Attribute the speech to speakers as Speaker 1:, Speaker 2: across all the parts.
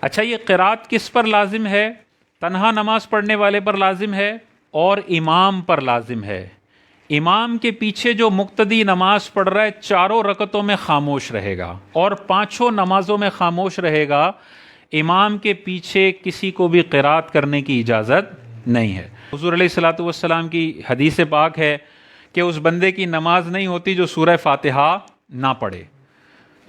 Speaker 1: اچھا، یہ قرات کس پر لازم ہے؟ تنہا نماز پڑھنے والے پر لازم ہے اور امام پر لازم ہے۔ امام کے پیچھے جو مقتدی نماز پڑھ رہا ہے چاروں رکعتوں میں خاموش رہے گا اور پانچوں نمازوں میں خاموش رہے گا۔ امام کے پیچھے کسی کو بھی قرات کرنے کی اجازت نہیں ہے۔ حضور علیہ الصلوۃ والسلام کی حدیث پاک ہے کہ اس بندے کی نماز نہیں ہوتی جو سورہ فاتحہ نہ پڑھے۔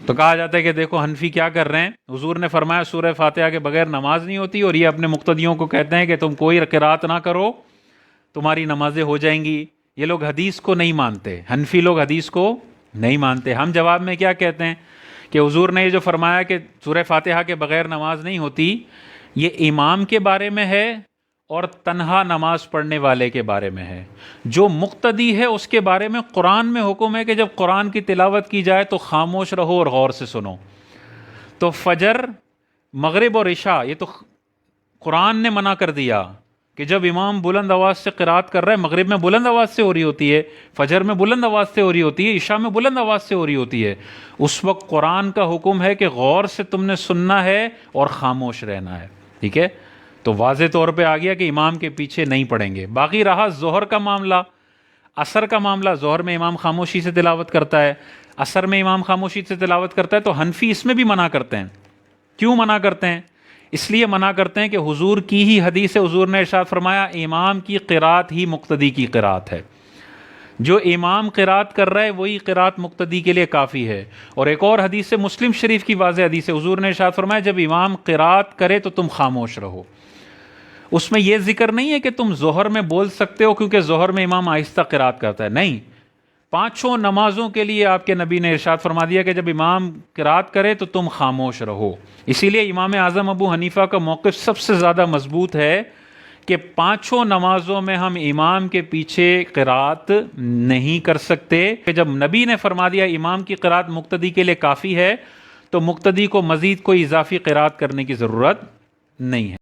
Speaker 1: تو کہا جاتا ہے کہ دیکھو حنفی کیا کر رہے ہیں، حضور نے فرمایا سورہ فاتحہ کے بغیر نماز نہیں ہوتی، اور یہ اپنے مقتدیوں کو کہتے ہیں کہ تم کوئی قرات نہ کرو، تمہاری نمازیں ہو جائیں گی۔ یہ لوگ حدیث کو نہیں مانتے، حنفی لوگ حدیث کو نہیں مانتے۔ ہم جواب میں کیا کہتے ہیں کہ حضور نے یہ جو فرمایا کہ سورہ فاتحہ کے بغیر نماز نہیں ہوتی، یہ امام کے بارے میں ہے اور تنہا نماز پڑھنے والے کے بارے میں ہے۔ جو مقتدی ہے اس کے بارے میں قرآن میں حکم ہے کہ جب قرآن کی تلاوت کی جائے تو خاموش رہو اور غور سے سنو۔ تو فجر، مغرب اور عشاء یہ تو قرآن نے منع کر دیا کہ جب امام بلند آواز سے قرات کر رہا ہے، مغرب میں بلند آواز سے ہو رہی ہوتی ہے، فجر میں بلند آواز سے ہو رہی ہوتی ہے، عشاء میں بلند آواز سے ہو رہی ہوتی ہے، اس وقت قرآن کا حکم ہے کہ غور سے تم نے سننا ہے اور خاموش رہنا ہے۔ ٹھیک ہے، تو واضح طور پہ آ گیا کہ امام کے پیچھے نہیں پڑھیں گے۔ باقی رہا ظہر کا معاملہ، عصر کا معاملہ، ظہر میں امام خاموشی سے تلاوت کرتا ہے، عصر میں امام خاموشی سے تلاوت کرتا ہے، تو حنفی اس میں بھی منع کرتے ہیں۔ کیوں منع کرتے ہیں؟ اس لیے منع کرتے ہیں کہ حضور کی ہی حدیث ہے، حضور نے ارشاد فرمایا امام کی قرات ہی مقتدی کی قرات ہے۔ جو امام قرات کر رہا ہے وہی قرات مقتدی کے لیے کافی ہے۔ اور ایک اور حدیث ہے، مسلم شریف کی واضح حدیث ہے، حضور نے ارشاد فرمایا جب امام قرات کرے تو تم خاموش رہو۔ اس میں یہ ذکر نہیں ہے کہ تم ظہر میں بول سکتے ہو کیونکہ ظہر میں امام آہستہ قرات کرتا ہے، نہیں، پانچوں نمازوں کے لیے آپ کے نبی نے ارشاد فرما دیا کہ جب امام قرات کرے تو تم خاموش رہو۔ اسی لیے امام اعظم ابو حنیفہ کا موقف سب سے زیادہ مضبوط ہے کہ پانچوں نمازوں میں ہم امام کے پیچھے قرات نہیں کر سکتے، کہ جب نبی نے فرما دیا امام کی قرات مقتدی کے لیے کافی ہے تو مقتدی کو مزید کوئی اضافی قرات کرنے کی ضرورت نہیں ہے۔